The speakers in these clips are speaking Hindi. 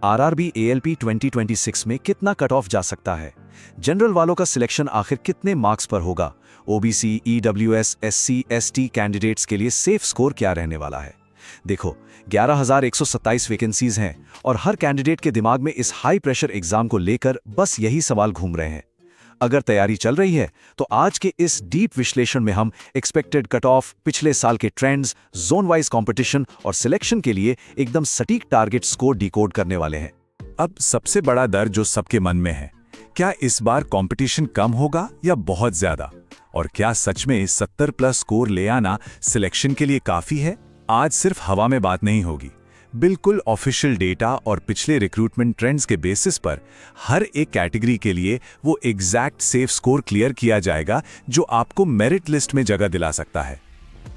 आरआरबी एएलपी 2026 में कितना कट ऑफ जा सकता है? जनरल वालों का सिलेक्शन आखिर कितने मार्क्स पर होगा? OBC, EWS, SC, ST candidates के लिए सेफ स्कोर क्या रहने वाला है? देखो, 11,127 वैकेंसीज हैं और हर कैंडिडेट के दिमाग में इस हाई प्रेशर एग्जाम को लेकर बस यही सवाल घूम रहे हैं। अगर तैयारी चल रही है तो आज के इस डीप विश्लेषण में हम एक्सपेक्टेड कट ऑफ, पिछले साल के ट्रेंड्स, जोन वाइज कंपटीशन और सिलेक्शन के लिए एकदम सटीक टारगेट स्कोर डिकोड करने वाले हैं। अब सबसे बड़ा डर जो सबके मन में है, क्या इस बार कंपटीशन कम होगा या बहुत ज्यादा? और क्या सच में 70+ स्कोर ले आना सिलेक्शन के लिए काफी है? आज सिर्फ हवा में बात नहीं होगी, बिल्कुल ऑफिशियल डेटा और पिछले रिक्रूटमेंट ट्रेंड्स के बेसिस पर हर एक कैटेगरी के लिए वो एग्जैक्ट सेफ स्कोर क्लियर किया जाएगा जो आपको मेरिट लिस्ट में जगह दिला सकता है।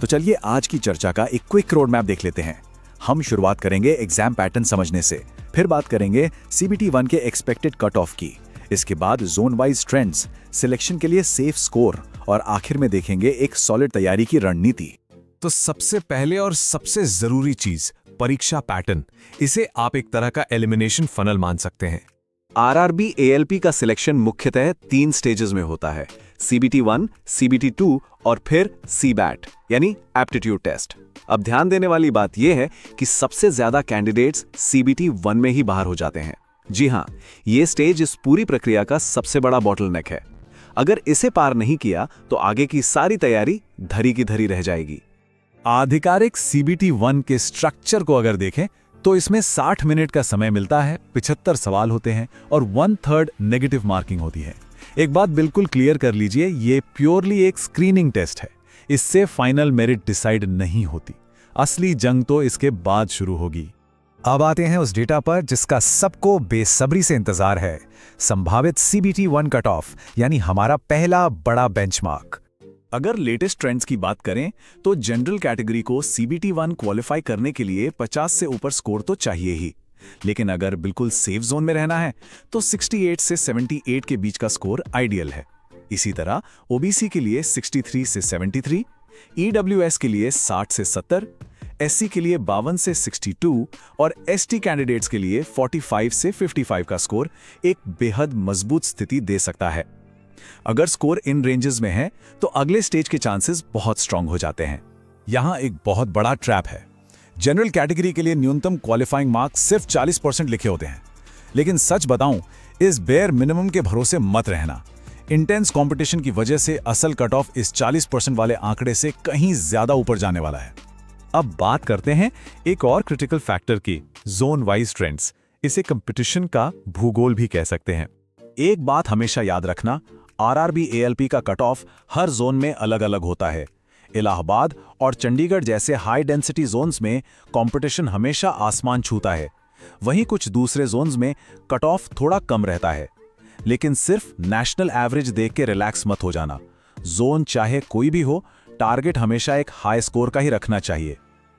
तो चलिए आज की चर्चा का एक क्विक रोड मैप देख लेते हैं। हम शुरुआत करेंगे एग्जाम पैटर्न समझने से, फिर बात करेंगे सीबीटी 1 के एक्सपेक्टेड कट ऑफ की, इसके बाद जोन वाइज ट्रेंड्स, सिलेक्शन के लिए सेफ स्कोर और आखिर में देखेंगे एक सॉलिड तैयारी की रणनीति। तो सबसे पहले और सबसे जरूरी चीज परीक्षा पैटर्न। इसे आप एक तरह का एलिमिनेशन फनल मान सकते हैं। आरआरबी एएलपी का सिलेक्शन मुख्यतः 3 स्टेजेस में होता है: सीबीटी 1, सीबीटी 2 और फिर सीबैट यानी एप्टीट्यूड टेस्ट। अब ध्यान देने वाली बात यह है कि सबसे ज्यादा कैंडिडेट्स सीबीटी 1 में ही बाहर हो जाते हैं। जी हां, ये स्टेज इस पूरी प्रक्रिया का सबसे बड़ा बॉटलनेक है। अगर इसे पार नहीं किया तो आगे की सारी तैयारी धरी की धरी रह जाएगी। आधिकारिक सीबीटी 1 के स्ट्रक्चर को अगर देखें तो इसमें 60 मिनट का समय मिलता है, 75 सवाल होते हैं और 1/3 नेगेटिव मार्किंग होती है। एक बात बिल्कुल क्लियर कर लीजिए, ये प्योरली एक स्क्रीनिंग टेस्ट है। इससे फाइनल मेरिट डिसाइड नहीं होती। असली जंग तो इसके बाद शुरू होगी। अब आते हैं उस डेटा पर जिसका सबको बेसब्री से इंतजार है, संभावित सीबीटी 1 कट ऑफ, यानी हमारा पहला बड़ा बेंचमार्क। अगर लेटेस्ट ट्रेंड्स की बात करें तो जनरल कैटेगरी को सीबीटी 1 क्वालिफाई करने के लिए 50 से ऊपर स्कोर तो चाहिए ही, लेकिन अगर बिल्कुल सेफ जोन में रहना है तो 68 से 78 के बीच का स्कोर आइडियल है। इसी तरह ओबीसी के लिए 63 से 73, ईडब्ल्यूएस के लिए 60 से 70, एससी के लिए 52 से 62 और एसटी कैंडिडेट्स के लिए 45 से 55 का स्कोर एक बेहद मजबूत स्थिति दे सकता है। अगर स्कोर इन रेंजेस में है तो अगले स्टेज के चांसेस बहुत स्ट्रांग हो जाते हैं। यहां एक बहुत बड़ा ट्रैप है। जनरल कैटेगरी के लिए न्यूनतम क्वालिफाइंग मार्क्स सिर्फ 40% लिखे होते हैं, लेकिन सच बताऊं, इस बेयर मिनिमम के भरोसे मत रहना। इंटेंस कंपटीशन की वजह से असल कट ऑफ इस 40% वाले आंकड़े से कहीं ज्यादा ऊपर जाने वाला है। अब बात करते हैं एक और क्रिटिकल फैक्टर की, जोन वाइज ट्रेंड्स। इसे कंपटीशन का भूगोल भी कह सकते हैं। एक बात हमेशा याद रखना, आरआरबी एएलपी का कट ऑफ हर जोन में अलग अलग होता है। इलाहाबाद और चंडीगढ़ जैसे हाई डेंसिटी जोन्स में कंपटीशन हमेशा आसमान छूता है। वहीं कुछ दूसरे जोन्स में कट ऑफ थोड़ा कम रहता है। लेकिन सिर्फ नेशनल एवरेज देख के रिलैक्स मत हो जाना। जोन चाहे कोई भी हो, टारगेट हमेशा एक हाई स्कोर का ही रखना चाहिए।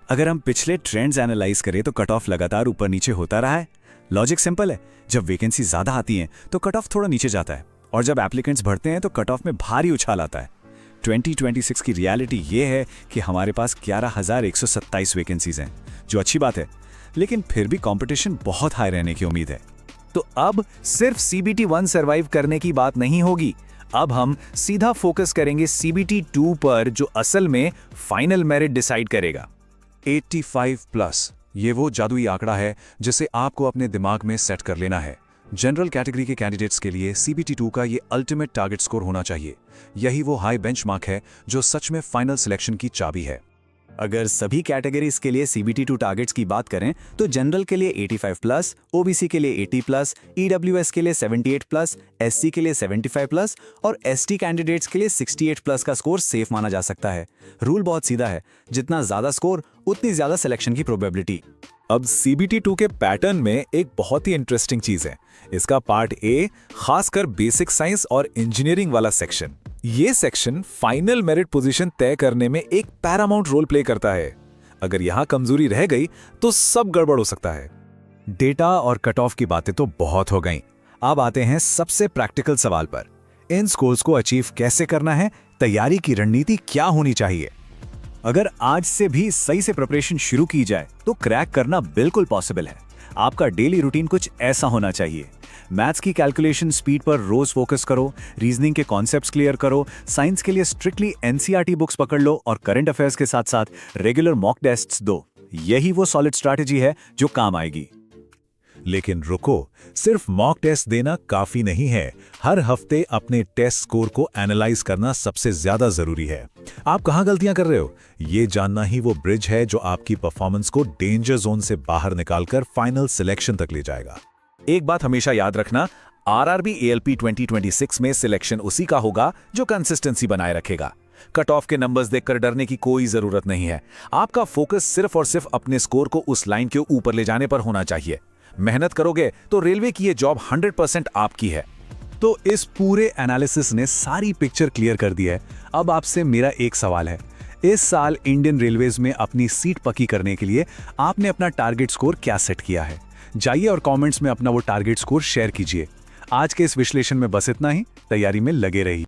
अगर हम पिछले ट्रेंड्स एनालाइज करें तो कट ऑफ लगातार ऊपर नीचे होता रहा है। लॉजिक सिंपल है, जब वैकेंसी ज्यादा आती है तो कट ऑफ थोड़ा नीचे जाता है और जब एप्लीकेंट्स बढ़ते हैं तो कट ऑफ में भारी उछाल आता है। 2026 की रियलिटी ये है कि हमारे पास 11,127 वैकेंसीज हैं, जो अच्छी बात है, लेकिन फिर भी कंपटीशन बहुत हाई रहने की उम्मीद है। तो अब सिर्फ सीबीटी 1 सर्वाइव करने की बात नहीं होगी। अब हम सीधा फोकस करेंगे सीबीटी 2 पर, जो असल में फाइनल मेरिट डिसाइड करेगा। 85+, ये वो जादुई आंकड़ा है जिसे आपको अपने दिमाग में सेट कर लेना है। जनरल कैटेगरी के कैंडिडेट्स के लिए सीबीटी 2 का ये अल्टीमेट टारगेट स्कोर होना चाहिए। यही वो हाई बेंचमार्क है जो सच में फाइनल सिलेक्शन की चाबी है। अगर सभी कैटेगरीज के लिए सीबीटी 2 टारगेट्स की बात करें तो जनरल के लिए 85+, ओबीसी के लिए 80+, ईडब्ल्यूएस के लिए 78+, एससी के लिए 75+ और एसटी कैंडिडेट्स के लिए 68+ का स्कोर सेफ माना जा सकता है। रूल बहुत सीधा है, जितना ज्यादा स्कोर उतनी ज्यादा सिलेक्शन की प्रोबेबिलिटी। अब सीबीटी 2 के पैटर्न में एक बहुत ही इंटरेस्टिंग चीज है। इसका पार्ट ए, खासकर बेसिक साइंस और इंजीनियरिंग वाला सेक्शन। ये सेक्शन फाइनल मेरिट पोजीशन तय करने में एक पैरामाउंट रोल प्ले करता है। अगर यहां कमजोरी रह गई तो सब गड़बड़ हो सकता है। डेटा और कट ऑफ की बातें तो बहुत हो गईं। अब आते हैं सबसे प्रैक्टिकल सवाल पर। इन स्कोर्स को अचीव कैसे करना है, तैयारी की रणनीति क्या होनी चाहिए? अगर आज से भी सही से प्रिपरेशन शुरू की जाए तो क्रैक करना बिल्कुल पॉसिबल है। आपका डेली रूटीन कुछ ऐसा होना चाहिए। मैथ्स की कैलकुलेशन स्पीड पर रोज फोकस करो, रीजनिंग के कॉन्सेप्ट्स क्लियर करो, साइंस के लिए स्ट्रिक्टली एनसीईआरटी बुक्स पकड़ लो और करंट अफेयर्स के साथ साथ रेगुलर मॉक टेस्ट्स दो। यही वो सॉलिड स्ट्रैटेजी है जो काम आएगी। लेकिन रुको, सिर्फ मॉक टेस्ट देना काफी नहीं है। हर हफ्ते अपने टेस्ट स्कोर को एनालाइज करना सबसे ज्यादा जरूरी है। आप कहां गलतियां कर रहे हो, ये जानना ही वो ब्रिज है जो आपकी परफॉर्मेंस को डेंजर जोन से बाहर निकालकर फाइनल सिलेक्शन तक ले जाएगा। एक बात हमेशा याद रखना, आरआरबी एएलपी 2026 में सिलेक्शन उसी का होगा जो कंसिस्टेंसी बनाए रखेगा। कट ऑफ के नंबर्स देखकर डरने की कोई जरूरत नहीं है। आपका फोकस सिर्फ और सिर्फ अपने स्कोर को उस लाइन के ऊपर ले जाने पर होना चाहिए। मेहनत करोगे तो रेलवे की ये जॉब 100% आपकी है। तो इस पूरे एनालिसिस ने सारी पिक्चर क्लियर कर दी है। अब आपसे मेरा एक सवाल है, इस साल इंडियन रेलवेज में अपनी सीट पक्की करने के लिए आपने अपना टारगेट स्कोर क्या सेट किया है? जाइए और कमेंट्स में अपना वो टारगेट स्कोर शेयर कीजिए। आज के इस विश्लेषण में बस इतना ही। तैयारी में लगे रहिए।